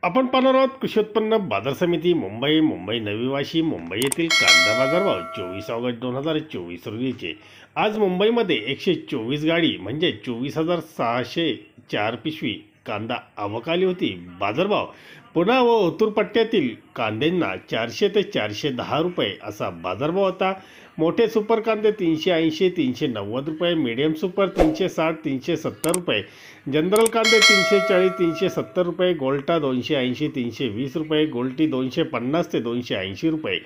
आपण पाहणार आहोत कृषी उत्पन्न बाजार समिती मुंबई नवी वाशी मुंबई येथील कांदा बाजारभाव 24 ऑगस्ट 2024 रोजीचे। आज मुंबईमध्ये 124 गाडी म्हणजे 24,604 पिशवी कांदा आवक आली होती। बाजारभाव पुणा व ओतूर पट्ट्यातील कांद्यांना 400 ते 410 रुपये असा बाजारभाव होता। मोठे सुपर कांदे 380 390 रुपये, मीडियम सुपर 360 370 रुपये, जनरल कांदे 340 370 रुपये, गोल्टा 280 320 रुपये, गोल्टी 250 ते 280 रुपये,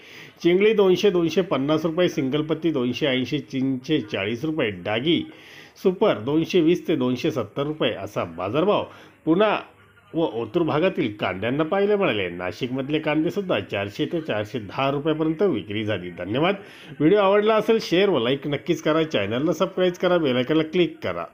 चिंगळी 200 250 रुपये, सिंगलपत्ती 280 340 रुपये, डागी सुपर 220 ते 270 रुपये असा बाजारभाव पुन्हा व ओतूर भागातील कांद्यांना पाहायला मिळाले। नाशिकमधले कांदे सुद्धा 400 ते 410 रुपयापर्यंत विक्री झाली। धन्यवाद। व्हिडिओ आवडला असेल शेअर व लाईक नक्कीच करा। चॅनलला सबस्क्राईब करा, बेल आयकॉनला क्लिक करा।